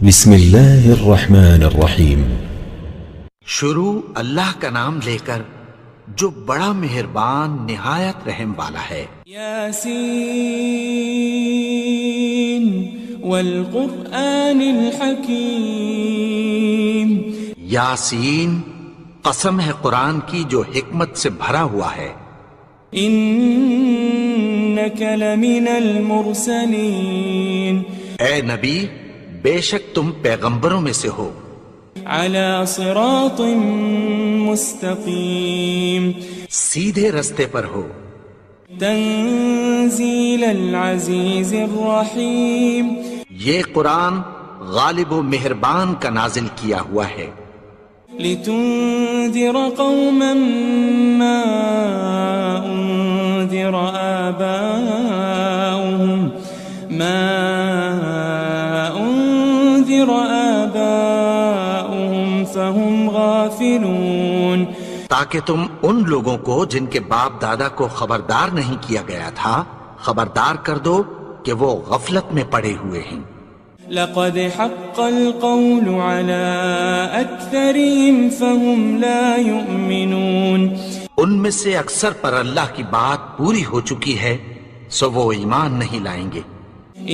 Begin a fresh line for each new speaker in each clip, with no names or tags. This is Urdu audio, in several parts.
بسم اللہ الرحمن الرحیم۔
شروع اللہ کا نام لے کر جو بڑا مہربان نہایت رحم والا ہے۔
یاسین والقرآن الحکیم۔
یاسین، قسم ہے قرآن کی جو حکمت سے بھرا ہوا ہے۔
انک لمن المرسلین۔
اے نبی، بے شک تم پیغمبروں میں سے ہو۔
علی صراط مستقیم۔
سیدھے رستے پر ہو۔
تنزیل العزیز الرحیم۔
یہ قرآن غالب و مہربان کا نازل کیا ہوا ہے۔
لتنذر قوما ما انذر آباؤهم فهم غافلون۔
تاکہ تم ان لوگوں کو جن کے باپ دادا کو خبردار نہیں کیا گیا تھا خبردار کر دو کہ وہ غفلت میں پڑے ہوئے ہیں۔
لقد حق القول على اکثرهم فهم لا يؤمنون۔
ان میں سے اکثر پر اللہ کی بات پوری ہو چکی ہے سو وہ ایمان نہیں لائیں گے۔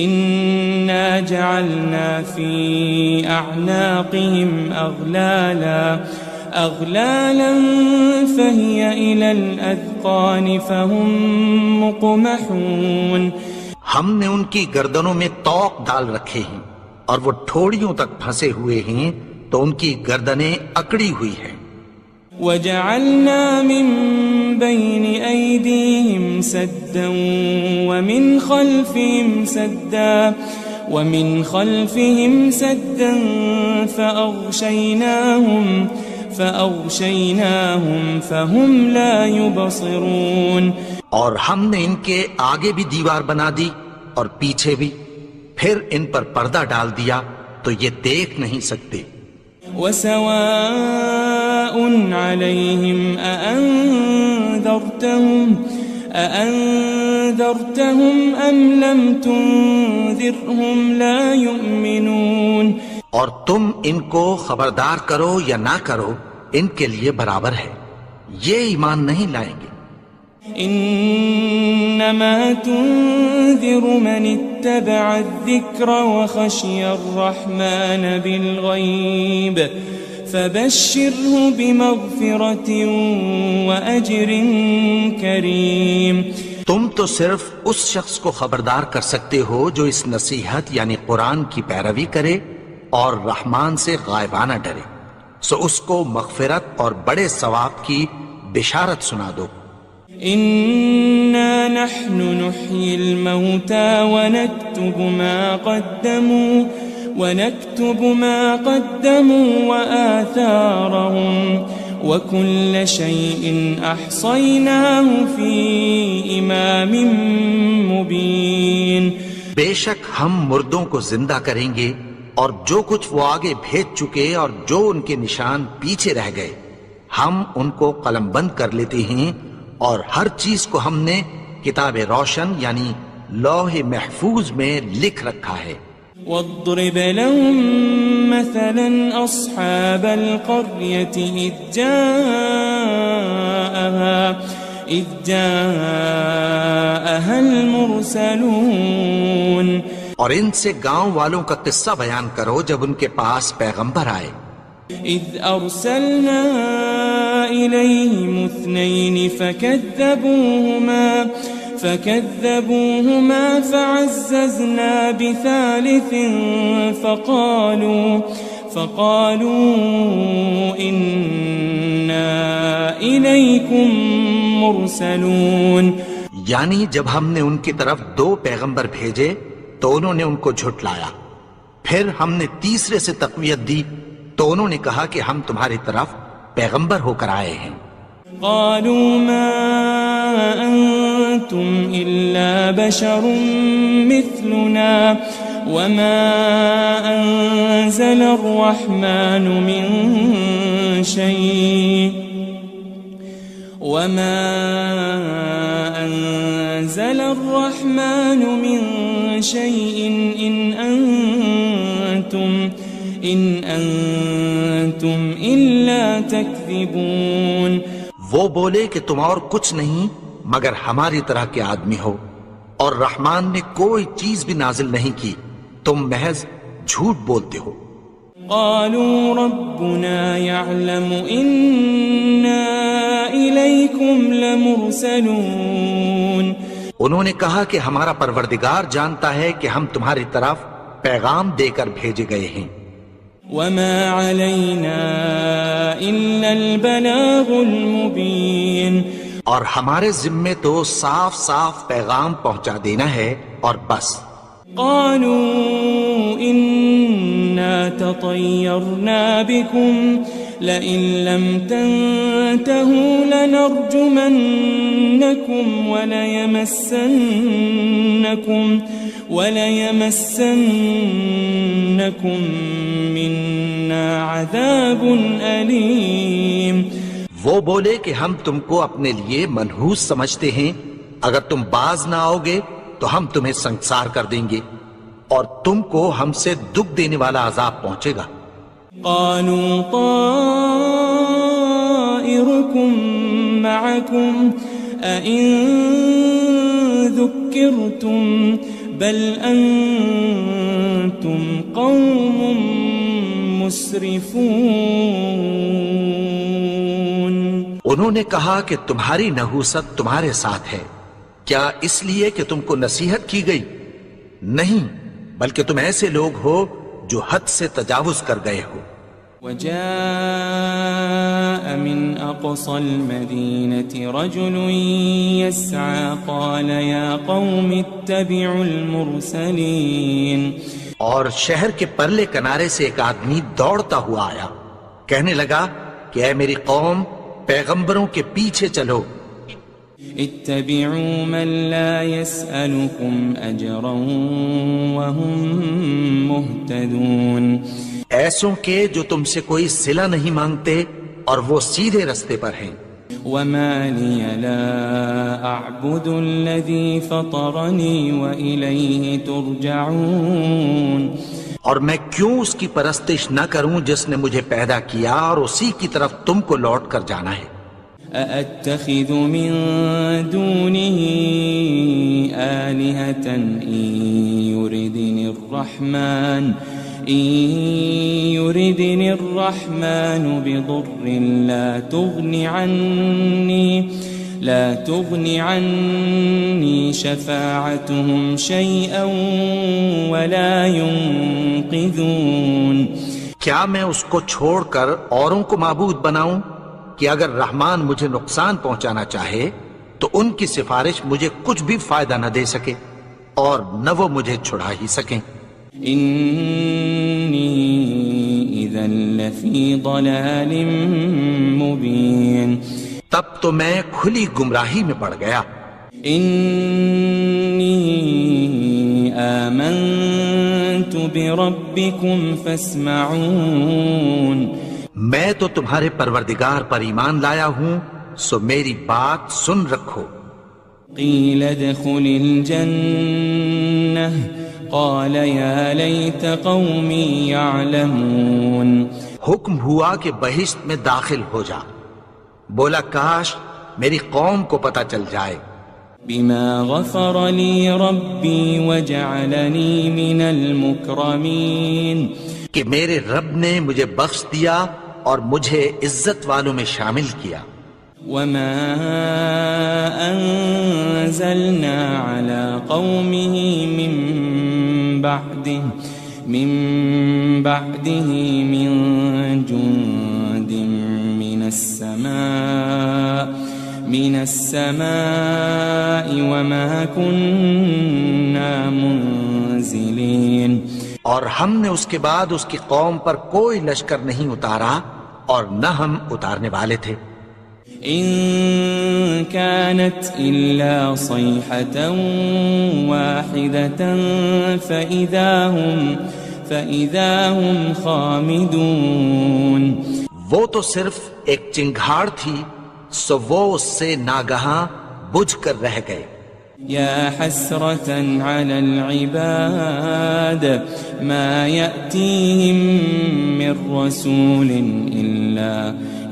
انا جعلنا في اعناقهم اغلالا فهي الى الاذقان فهم مقمحون۔
ہم نے ان کی گردنوں میں طوق ڈال رکھے ہیں اور وہ ٹھوڑیوں تک پھنسے ہوئے ہیں تو ان کی گردنیں اکڑی ہوئی ہیں۔
وجعلنا من بين أيديهم سدا ومن خلفهم سدا فأغشيناهم فهم لا يبصرون۔
اور ہم نے ان کے آگے بھی دیوار بنا دی اور پیچھے بھی، پھر ان پر پردہ ڈال دیا تو یہ دیکھ نہیں سکتے۔
وسواء عليهم أأنذرتهم أم لم تنذرهم لا يؤمنون۔
اور تم ان کو خبردار کرو یا نہ کرو ان کے لیے برابر ہے، یہ ایمان نہیں لائیں گے۔
انما تنذر من اتبع الذکر وخشی الرحمن بالغیب فبشره بمغفرة واجر کریم۔
تم تو صرف اس شخص کو خبردار کر سکتے ہو جو اس نصیحت یعنی قرآن کی پیروی کرے اور رحمان سے غائبانہ ڈرے، سو اس کو مغفرت اور بڑے ثواب کی بشارت سنا دو۔
إنا نحن نحيي الموتى ونكتب ما قدموا وآثارهم وكل شيء أحصيناه في إمام مبين۔
بے شک ہم مردوں کو زندہ کریں گے اور جو کچھ وہ آگے بھیج چکے اور جو ان کے نشان پیچھے رہ گئے ہم ان کو قلم بند کر لیتے ہیں، اور ہر چیز کو ہم نے کتاب روشن یعنی لوح محفوظ میں لکھ رکھا ہے۔
واضرب لهم مثلا أصحاب القرية إذ جاءها المرسلون۔
اور ان سے گاؤں والوں کا قصہ بیان کرو جب ان کے پاس پیغمبر آئے۔
إذ أرسلنا إليهم اثنين فكذبوهما فعززنا بثالث فقالوا إنا إليكم مرسلون۔
یعنی جب ہم نے ان کی طرف 2 پیغمبر بھیجے تو انہوں نے ان کو جھٹلایا، پھر ہم نے تیسرے سے تقویت دی تو انہوں نے کہا کہ ہم تمہاری طرف پیغمبر ہو کر آئے ہیں۔
قالوا ما أنتم إلا بشر مثلنا وما أنزل الرحمن من شيء إن أنتم إن أنتم إلا تكذبون.
وہ بولے کہ تم اور کچھ نہیں مگر ہماری طرح کے آدمی ہو، اور رحمان نے کوئی چیز بھی نازل نہیں کی، تم محض جھوٹ بولتے ہو.
قالوا ربنا يعلم إنا إليكم لمرسلون.
انہوں نے کہا کہ ہمارا پروردگار جانتا ہے کہ ہم تمہاری طرف پیغام دے کر بھیجے گئے ہیں.
وما علينا إلا البلاغ المبين.
اور ہمارے ذمے تو صاف صاف پیغام پہنچا دینا ہے اور بس.
قالوا إنا تطيرنا بكم لئن لم تنتهوا لنرجمنكم وليمسنكم منا عذاب أليم.
وہ بولے کہ ہم تم کو اپنے لیے منحوس سمجھتے ہیں، اگر تم باز نہ آؤ گے تو ہم تمہیں سنسار کر دیں گے اور تم کو ہم سے دکھ دینے والا عذاب پہنچے گا.
قالوا طائركم معكم أئن ذكرتم بل أنتم قوم مسرفون.
انہوں نے کہا کہ تمہاری نحوست تمہارے ساتھ ہے، کیا اس لیے کہ تم کو نصیحت کی گئی؟ نہیں، بلکہ تم ایسے لوگ ہو جو حد سے تجاوز کر گئے ہو.
وجاء من أقصى المدينة رجل يسعى قال يا قوم اتبعوا المرسلين.
اور شہر کے پرلے کنارے سے ایک آدمی دوڑتا ہوا آیا، کہنے لگا کہ اے میری قوم، پیغمبروں کے پیچھے چلو.
اتبعوا من لا يسألكم أجرا وهم مهتدون.
ایسوں کے جو تم سے کوئی صلہ نہیں مانگتے اور وہ سیدھے رستے پر ہیں.
وما لي لا أعبد الذي فطرني وإليه ترجعون.
اور میں کیوں اس کی پرستش نہ کروں جس نے مجھے پیدا کیا اور اسی کی طرف تم کو لوٹ کر جانا ہے.
أأتخذ من دونه آلهة إن يردني الرحمن بضر لا تغن عني شفاعتهم شيئا ولا ينقذون.
کیا میں اس کو چھوڑ کر اوروں کو معبود بناؤں کہ اگر رحمان مجھے نقصان پہنچانا چاہے تو ان کی سفارش مجھے کچھ بھی فائدہ نہ دے سکے اور نہ وہ مجھے چھڑا ہی سکیں.
إني إذا لفي ضلال مبين.
تب تو میں کھلی گمراہی میں پڑ گیا.
إني آمنت بربكم فاسمعون.
میں تو تمہارے پروردگار پر ایمان لایا ہوں، سو میری بات سن رکھو.
قيل ادخل الجنة قال يا ليت قومي يعلمون.
حکم ہوا کہ بہشت میں داخل ہو جا. بولا کاش میری قوم کو پتہ چل جائے.
بما غفر لي ربي وجعلني من المكرمين.
کہ میرے رب نے مجھے بخش دیا اور مجھے عزت والوں میں شامل کیا.
وما أنزلنا على قومه من بعده من جند من السماء وما كنا منزلين.
اور ہم نے اس کے بعد اس کی قوم پر کوئی لشکر نہیں اتارا اور نہ ہم اتارنے والے تھے.
إن كانت إلا صيحة واحدة فإذا هم خامدون.
وہ تو صرف ایک چنگھاڑ تھی، سو وہ اس سے ناگہاں بجھ کر رہ گئے.
يا حسرة على العباد ما يأتيهم من رسول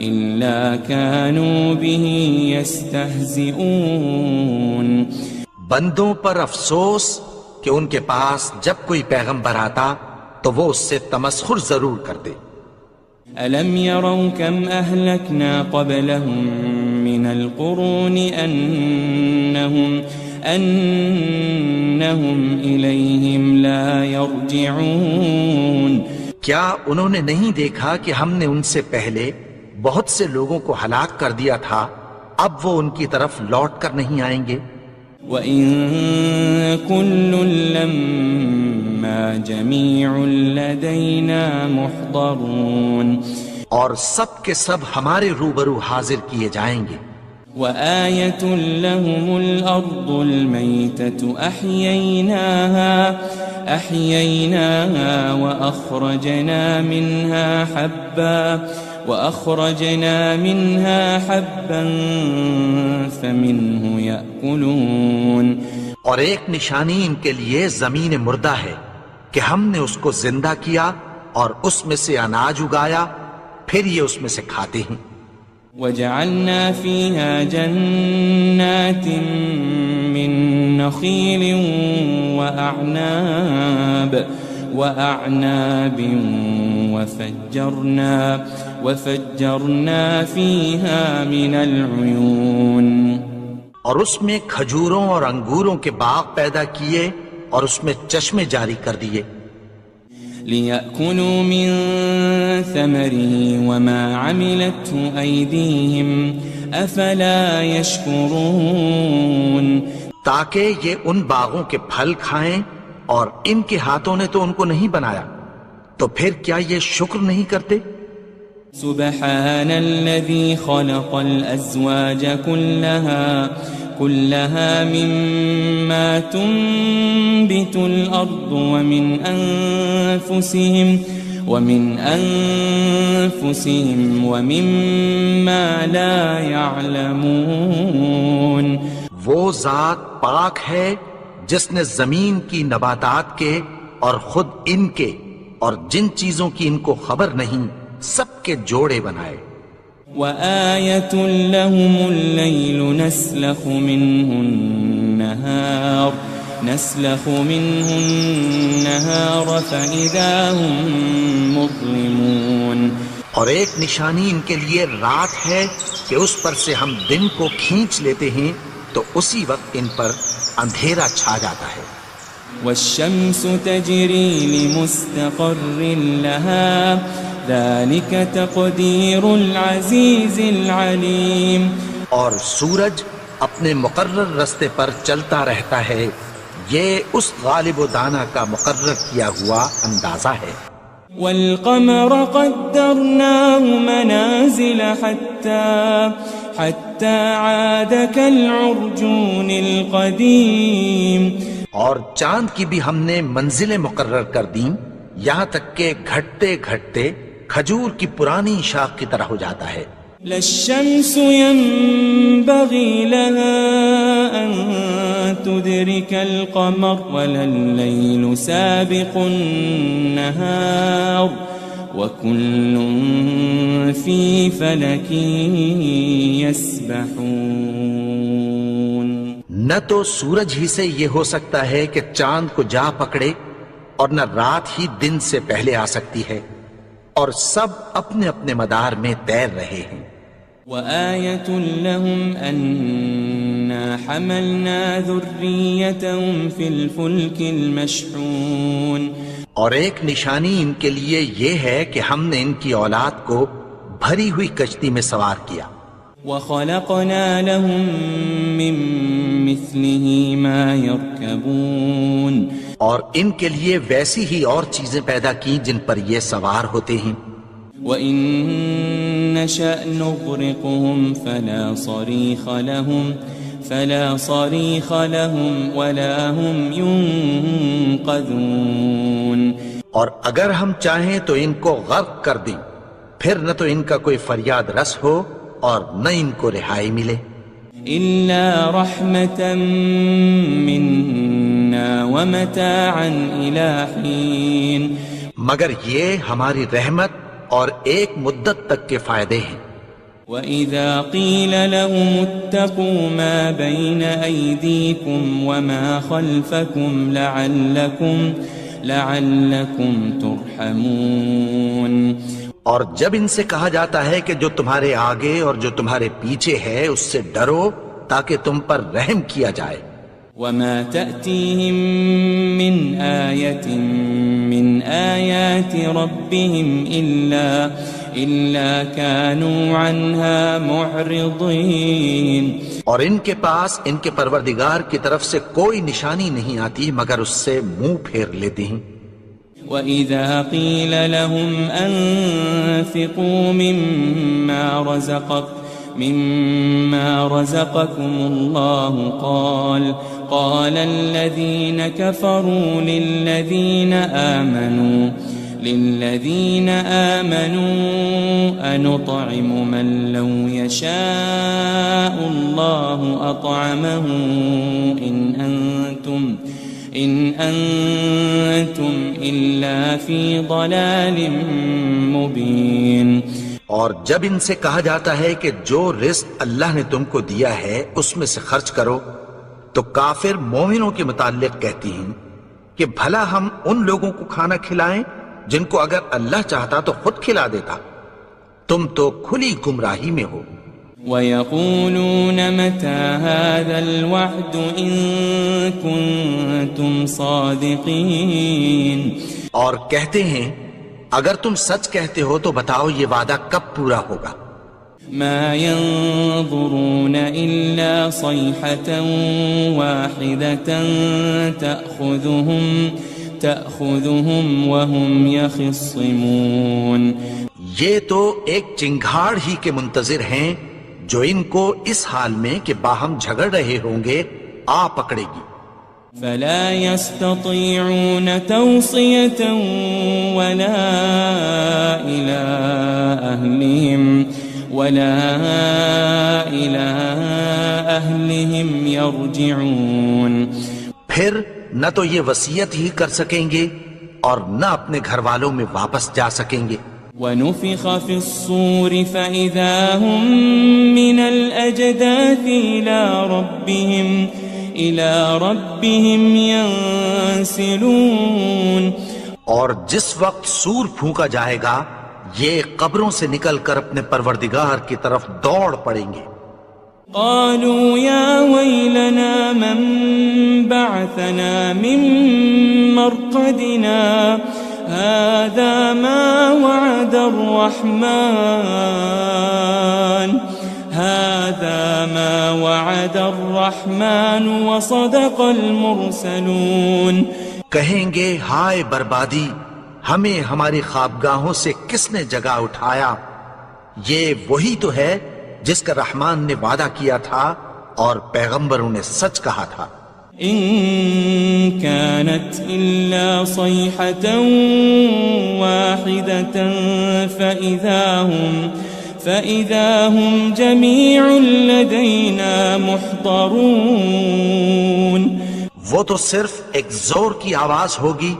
إلا كانوا به يستهزئون.
بندوں پر افسوس کہ ان کے پاس جب کوئی پیغمبر آتا تو وہ اس سے تمسخر ضرور کرتے.
ألم يروا كم أهلكنا قبلهم من القرون أنهم إليهم لا يرجعون.
کیا انہوں نے نہیں دیکھا کہ ہم نے ان سے پہلے بہت سے لوگوں کو ہلاک کر دیا تھا، اب وہ ان کی طرف لوٹ کر نہیں آئیں گے.
وَإِن كُلٌّ لَمَّا جَمِيعٌ لَدَيْنَا مُحْضَرُونَ.
اور سب کے سب ہمارے روبرو حاضر کیے جائیں گے.
وآية لهم الأرض الميتة أحييناها وأخرجنا منها حبا فمنه يأكلون.
اور ایک نشانی ان کے لیے زمین مردہ ہے کہ ہم نے اس کو زندہ کیا اور اس میں سے اناج اگایا، پھر یہ اس میں سے کھاتے ہیں.
وجعلنا فيها جنات من نخيل وأعناب وفجرنا فيها من العيون.
اور اس میں کھجوروں اور انگوروں کے باغ پیدا کیے اور اس میں چشمے جاری کر دیے.
لِيَأْكُلُوا مِن ثَمَرِهِ وَمَا عَمِلَتْهُ أَيْدِيهِمْ أَفَلَا يَشْكُرُونَ.
تاکہ یہ ان باغوں کے پھل کھائیں اور ان کے ہاتھوں نے تو ان کو نہیں بنایا، تو پھر کیا یہ شکر نہیں کرتے؟
سبحان الذي خلق الأزواج كلها مما تنبت الأرض ومن أنفسهم ومما لا يعلمون.
وہ ذات پاک ہے جس نے زمین کی نباتات کے اور خود ان کے اور جن چیزوں کی ان کو خبر نہیں سب کے جوڑے بنائے.
وآية لهم الليل نسلخ منه النهار فإذا هم مظلمون.
اور ایک نشانی ان کے لیے رات ہے کہ اس پر سے ہم دن کو کھینچ لیتے ہیں تو اسی وقت ان پر اندھیرا چھا جاتا ہے.
والشمس تجري لمستقر لها ذلك تقدير العزيز العليم.
اور سورج اپنے مقرر رستے پر چلتا رہتا ہے، یہ اس غالب و دانا کا مقرر کیا ہوا اندازہ ہے.
والقمر قدرناه منازل حتى عاد كالعرجون القديم.
اور چاند کی بھی ہم نے منزلیں مقرر کر دیں یہاں تک کہ گھٹتے گھٹتے کھجور کی پرانی شاخ کی طرح ہو جاتا ہے.
للشمس ينبغي لها أن تدرك القمر ولا الليل سابق النهار وكل في فلك يسبحون.
نہ تو سورج ہی سے یہ ہو سکتا ہے کہ چاند کو جا پکڑے اور نہ رات ہی دن سے پہلے آ سکتی ہے، اور سب اپنے اپنے مدار میں تیر رہے ہیں.
وآية لهم أنا حملنا ذريتهم في الفلك المشحون.
اور ایک نشانی ان کے لیے یہ ہے کہ ہم نے ان کی اولاد کو بھری ہوئی کشتی میں سوار کیا.
وخلقنا لهم من مثله ما يركبون.
اور ان کے لیے ویسی ہی اور چیزیں پیدا کی جن پر یہ سوار ہوتے ہیں.
وَإِن نَّشَأْ نُغْرِقْهُمْ فَلَا صَرِيخَ لَهُمْ وَلَا هُمْ يُنقَذُونَ.
اور اگر ہم چاہیں تو ان کو غرق کر دیں، پھر نہ تو ان کا کوئی فریاد رس ہو اور نہ ان کو رہائی ملے.
إلا رحمة منا ومتاعا إلى حين
مگر یہ ہماری رحمت اور ایک مدت تک کے فائدے ہیں.
وَإِذَا قِيلَ لَهُمُ اتَّقُوا مَا بَيْنَ أَيْدِيكُمْ وَمَا خَلْفَكُمْ لَعَلَّكُمْ تُرْحَمُونَ.
اور جب ان سے کہا جاتا ہے کہ جو تمہارے آگے اور جو تمہارے پیچھے ہے اس سے ڈرو تاکہ تم پر رحم کیا جائے.
وَمَا تَأْتِيهِم مِّنْ آيَةٍ مِّنْ آيَاتِ رَبِّهِمْ إِلَّا كَانُوا عَنْهَا مُعْرِضِينَ. اور ان کے پاس ان کے پروردگار کی طرف سے کوئی نشانی نہیں آتی مگر اس سے منہ پھیر لیتے ہیں. وَإِذَا قِيلَ لَهُمْ أَنفِقُوا مِمَّا رَزَقَكُمُ اللَّهُ قَالَ الَّذِينَ كَفَرُوا لِلَّذِينَ آمَنُوا أَنُطْعِمُ مَن لَّوْ يَشَاءُ اللَّهُ أَطْعَمَهُ إِنْ أَنْتُمْ إِلَّا فِي ضَلَالٍ مُبِينٍ.
اور جب ان سے کہا جاتا ہے کہ جو رزق اللہ نے تم کو دیا ہے اس میں سے خرچ کرو تو کافر مومنوں کے متعلق کہتی ہیں کہ بھلا ہم ان لوگوں کو کھانا کھلائیں جن کو اگر اللہ چاہتا تو خود کھلا دیتا. تم تو کھلی گمراہی میں ہو.
وَيَقُولُونَ مَتَى هَذَا الْوَعْدُ إِن كُنتُمْ صَادِقِينَ.
اور کہتے ہیں اگر تم سچ کہتے ہو تو بتاؤ یہ وعدہ کب پورا ہوگا.
مَا يَنظُرُونَ إِلَّا صَيْحَةً وَاحِدَةً تَأْخُذُهُمْ وَهُمْ يَخِصِّمُونَ.
یہ تو ایک چنگھاڑ ہی کے منتظر ہیں جو ان کو اس حال میں کہ باہم جھگڑ رہے ہوں گے آ پکڑے گی.
فَلَا يَسْتَطِيعُونَ تَوْصِيَةً وَلَا إِلَىٰ أَهْلِهِمْ يَرْجِعُونَ.
پھر نہ تو یہ وصیت ہی کر سکیں گے اور نہ اپنے گھر والوں میں واپس جا سکیں گے.
وَنُفِخَ فِي الصُّورِ فَإِذَا هُم مِّنَ الْأَجْدَاثِ إِلَىٰ رَبِّهِمْ يَنسِلُونَ.
اور جس وقت سور پھونکا جائے گا یہ قبروں سے نکل کر اپنے پروردگار کی طرف دوڑ پڑیں گے.
قالوا يا ويلنا من بعثنا من مرقدنا هذا ما وعد الرحمن وصدق المرسلون.
کہیں گے ہائے بربادی، ہمیں ہماری خوابگاہوں سے کس نے جگا اٹھایا. یہ وہی تو ہے جس کا رحمان نے وعدہ کیا تھا اور پیغمبروں نے سچ کہا تھا.
إن كانت إلا صيحة واحدة فإذا هم جميع لدينا محضرون.
وہ تو صرف ایک زور کی آواز ہوگی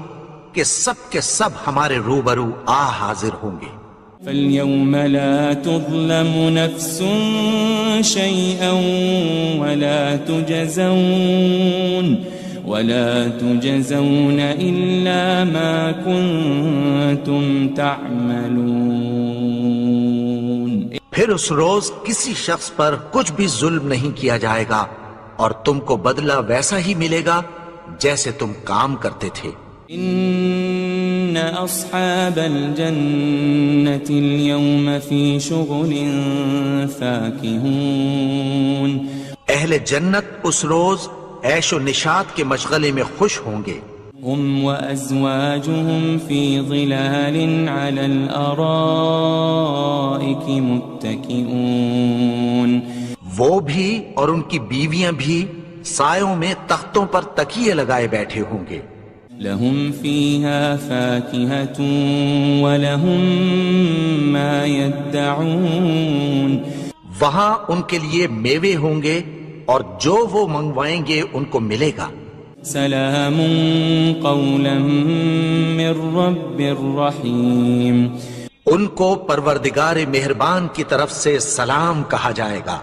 کہ سب کے سب ہمارے روبرو حاضر ہوں گے.
فَالْيَوْمَ لَا تُظْلَمُ نَفْسٌ شَيْئًا وَلَا تُجَزَوْنَ إِلَّا مَا كُنتُمْ تَعْمَلُونَ.
پھر اس روز کسی شخص پر کچھ بھی ظلم نہیں کیا جائے گا اور تم کو بدلہ ویسا ہی ملے گا جیسے تم کام کرتے تھے.
إن أصحاب الجنة اليوم في شغل فاكهون.
اہل جنت اس روز عیش و نشاط کے مشغلے میں خوش ہوں گے.
هم وأزواجهم في ظلال على الأرائك متكئون.
وہ بھی اور ان کی بیویاں بھی سایوں میں تختوں پر تکیے لگائے بیٹھے ہوں گے.
لهم فيها فاكهة ولهم ما يدعون.
وہاں ان کے لیے میوے ہوں گے اور جو وہ منگوائیں گے ان کو ملے گا۔
سلام قولا من رب الرحیم،
ان کو پروردگار مہربان کی طرف سے سلام کہا جائے گا۔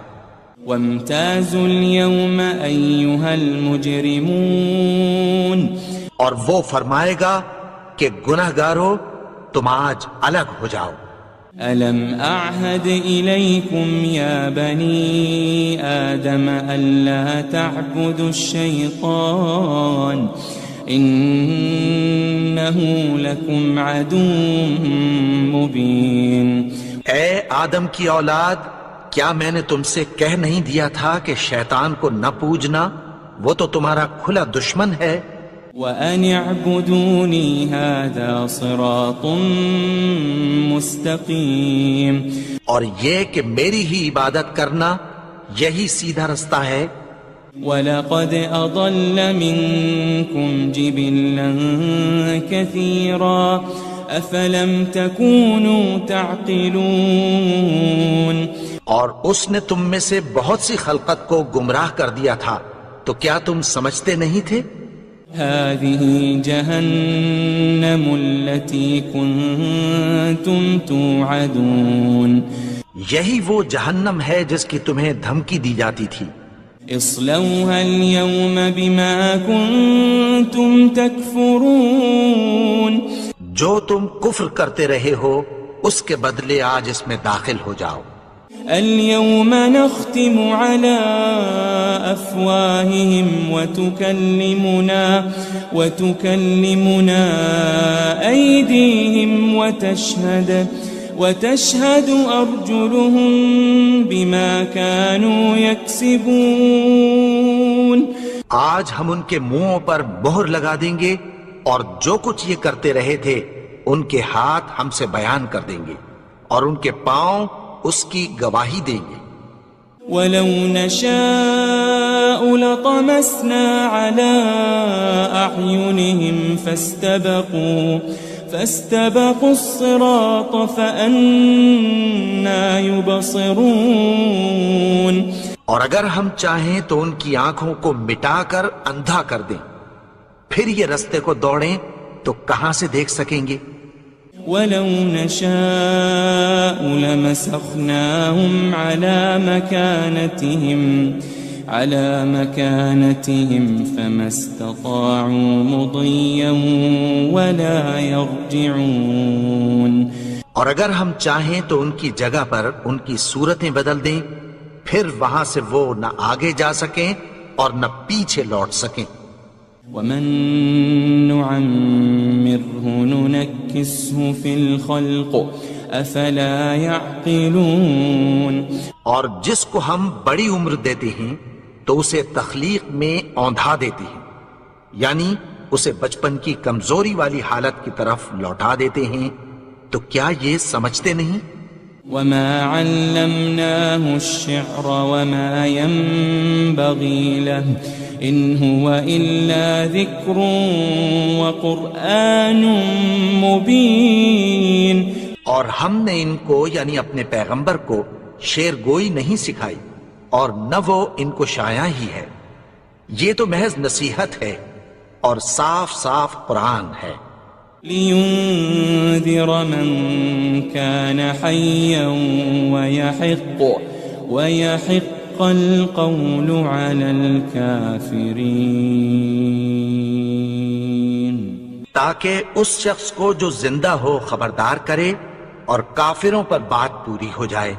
وامتازوا اليوم ایھا المجرمون،
اور وہ فرمائے گا کہ گنہگارو تم آج الگ ہو جاؤ۔
ألم أعهد إليكم يا بني آدم ألا تعبدوا الشيطان إنه لكم عدو مبين۔
اے آدم کی اولاد، کیا میں نے تم سے کہہ نہیں دیا تھا کہ شیطان کو نہ پوجنا، وہ تو تمہارا کھلا دشمن ہے۔
وَأَنِ اعْبُدُونِي هَذَا صِرَاطٌ مُسْتَقِيمٌ،
اور یہ کہ میری ہی عبادت کرنا یہی سیدھا رستہ ہے۔
وَلَقَدْ أَضَلَّ مِنْكُمْ جِبِلًّا كَثِيرًا أَفَلَمْ تَكُونُوا تَعْقِلُونَ،
اور اس نے تم میں سے بہت سی خلقت کو گمراہ کر دیا تھا، تو کیا تم سمجھتے نہیں تھے؟
هذه جهنم التي كنتم توعدون،
یہی وہ جہنم ہے جس کی تمہیں دھمکی دی جاتی تھی۔
اصلوها اليوم بما كنتم تكفرون،
جو تم کفر کرتے رہے ہو اس کے بدلے آج اس میں داخل ہو جاؤ۔
اليوم نختم على أفواههم وتكلمنا أيديهم وتشهد أرجلهم بما كانوا يكسبون،
آج ہم ان کے منہوں پر مہر لگا دیں گے اور جو کچھ یہ کرتے رہے تھے ان کے ہاتھ ہم سے بیان کر دیں گے اور ان کے پاؤں اس کی گواہی دیں گے۔
وَلَوْ نَشَاءُ لَطَمَسْنَا عَلَىٰ أَعْيُنِهِمْ فَاسْتَبَقُوا الصِّرَاطَ فَأَنَّىٰ يُبْصِرُونَ،
اور اگر ہم چاہیں تو ان کی آنکھوں کو مٹا کر اندھا کر دیں، پھر یہ رستے کو دوڑیں تو کہاں سے دیکھ سکیں گے؟
وَلَوْ نَشَاءُ لَمَسَخْنَاهُمْ عَلَى مَكَانَتِهِمْ فَمَا اسْتَطَاعُوا مُضِيًّا وَلَا يَرْجِعُونَ،
اور اگر ہم چاہیں تو ان کی جگہ پر ان کی صورتیں بدل دیں، پھر وہاں سے وہ نہ آگے جا سکیں اور نہ پیچھے لوٹ سکیں۔
وَمَن نُعَمِّرْهُ نُنَكِّسْهُ فِي الْخَلْقِ أَفَلَا يَعْقِلُونَ،
اور جس کو ہم بڑی عمر دیتے ہیں تو اسے تخلیق میں اوندھا دیتے ہیں، یعنی اسے بچپن کی کمزوری والی حالت کی طرف لوٹا دیتے ہیں، تو کیا یہ سمجھتے نہیں؟
وَمَا عَلَّمْنَاهُ الشِّعْرَ وَمَا يَنبَغِي لَهُ إِنْ هُوَ إِلَّا ذِكْرٌ وَقُرْآنٌ مُبِينٌ،
اور ہم نے ان کو یعنی اپنے پیغمبر کو شعر گوئی نہیں سکھائی اور نہ وہ ان کو شایع ہی ہے، یہ تو محض نصیحت ہے اور صاف صاف قرآن ہے۔
لِيُنذِرَ مَن كَانَ حَيًّا وَيَحِقَّ الْقَوْلُ عَلَى الْكَافِرِينَ،
تاکہ اس شخص کو جو زندہ ہو خبردار کرے اور کافروں پر بات پوری ہو جائے۔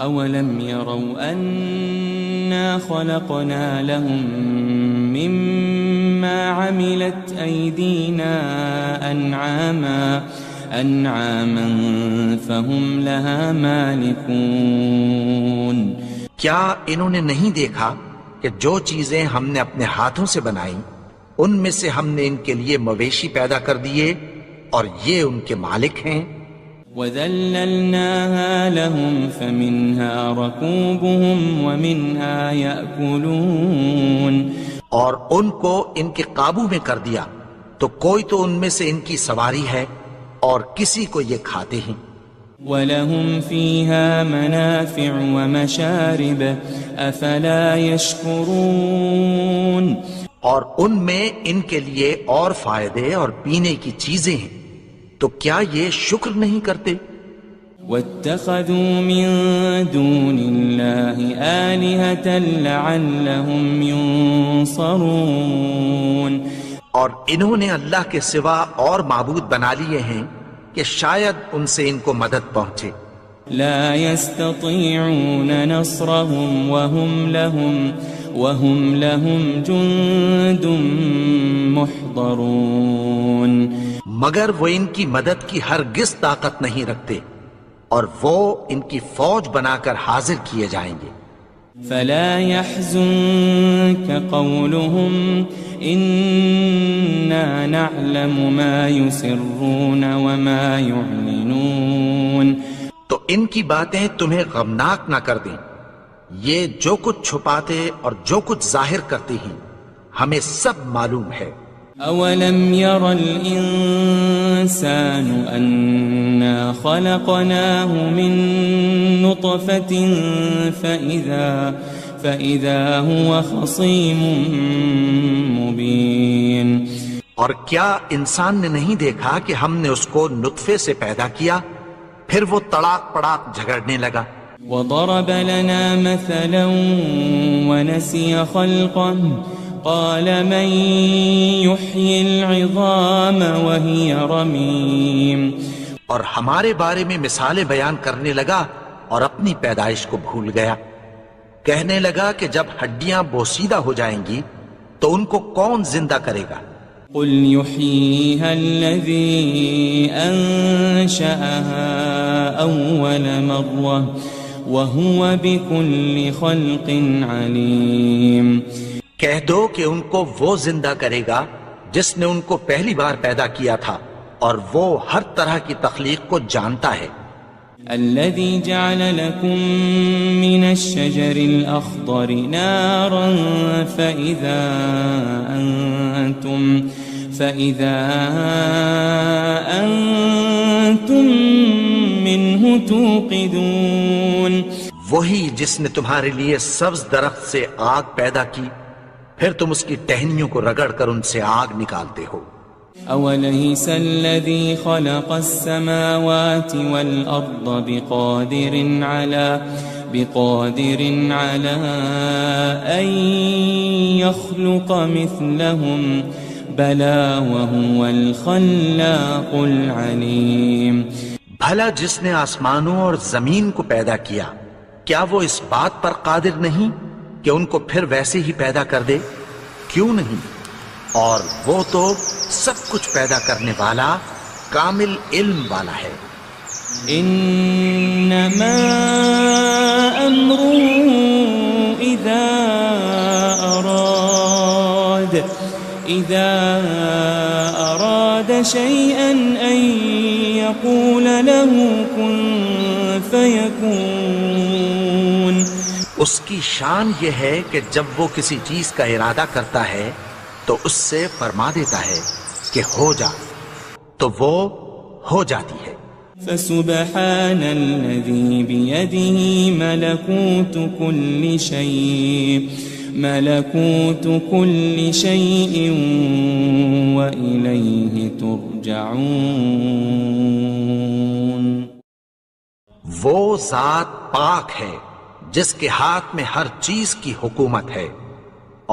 أَوَلَمْ يَرَوْا أَنَّا خَلَقْنَا لَهُم مِّمَّا عَمِلَتْ أَيْدِينَا أَنْعَامًا فَهُمْ لَهَا مَالِكُونَ،
کیا انہوں نے نہیں دیکھا کہ جو چیزیں ہم نے اپنے ہاتھوں سے بنائیں ان میں سے ہم نے ان کے لیے مویشی پیدا کر دیے اور یہ ان کے مالک ہیں۔
وَذَلَّلْنَاهَا لَهُمْ فَمِنْهَا رَكُوبُهُمْ وَمِنْهَا يَأْكُلُونَ،
اور ان کو ان کے قابو میں کر دیا تو کوئی تو ان میں سے ان کی سواری ہے اور کسی کو یہ کھاتے ہیں۔
وَلَهُمْ فِيهَا مَنَافِعُ وَمَشَارِبُ أَفَلَا يَشْكُرُونَ
اور ان میں ان کے لیے اور فائدے اور پینے کی چیزیں ہیں، تو کیا یہ شکر نہیں کرتے؟
وَاتَّخَذُوا مِن دُونِ اللَّهِ آلِهَةً لَعَلَّهُمْ يُنصَرُونَ
اور انہوں نے اللہ کے سوا اور معبود بنا لیے ہیں کہ شاید ان سے ان کو مدد پہنچے۔
لا يستطيعون نصرهم وهم لهم جند محضرون
مگر وہ ان کی مدد کی ہرگز طاقت نہیں رکھتے، اور وہ ان کی فوج بنا کر حاضر کیے جائیں گے۔
فلا يحزنك قولهم إنا نعلم ما يسرون وما يعلنون
تو ان کی باتیں تمہیں غمناک نہ کر دیں، یہ جو کچھ چھپاتے اور جو کچھ ظاہر کرتے ہیں ہمیں سب معلوم ہے۔
أولم ير الإنسان أنا خلقناه من نطفة فإذا هو خصيم مبين
اور کیا انسان نے نہیں دیکھا کہ ہم نے اس کو نطفے سے پیدا کیا، پھر وہ تڑاک پڑاک جھگڑنے لگا۔
وضرب لنا مثلا ونسي خلقه قال من يحيي العظام وهي رميم
اور ہمارے بارے میں مثالیں بیان کرنے لگا اور اپنی پیدائش کو بھول گیا، کہنے لگا کہ جب ہڈیاں بوسیدہ ہو جائیں گی تو ان کو کون زندہ کرے گا؟
قل يحييها الذي أنشأها أول مرة وهو بكل خلق عليم
کہہ دو کہ ان کو وہ زندہ کرے گا جس نے ان کو پہلی بار پیدا کیا تھا، اور وہ ہر طرح کی تخلیق کو جانتا ہے۔
الذي جعل لكم من الشجر الأخضر نارا فإذا أنتم منه توقدون
وہی جس نے تمہارے لیے سبز درخت سے آگ پیدا کی، پھر تم اس کی ٹہنیوں کو رگڑ کر ان سے آگ نکالتے ہو۔
أوليس الذي خلق السماوات والأرض بقادر على أن يخلق مثلهم بلى وهو الخلاق العليم
بھلا جس نے آسمانوں اور زمین کو پیدا کیا، کیا وہ اس بات پر قادر نہیں کہ ان کو پھر ویسے ہی پیدا کر دے؟ کیوں نہیں؟ اور وہ تو سب کچھ پیدا کرنے والا، کامل علم والا ہے۔
انما امره اذا اراد شيئا ان يقول له كن فيكون
اس کی شان یہ ہے کہ جب وہ کسی چیز کا ارادہ کرتا ہے تو اس سے فرما دیتا ہے کہ ہو جا، تو وہ ہو جاتی ہے۔
فسبحان الذي بيده ملكوت كل شيء وإليه ترجعون
وہ ذات پاک ہے جس کے ہاتھ میں ہر چیز کی حکومت ہے،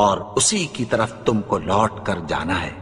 اور اسی کی طرف تم کو لوٹ کر جانا ہے۔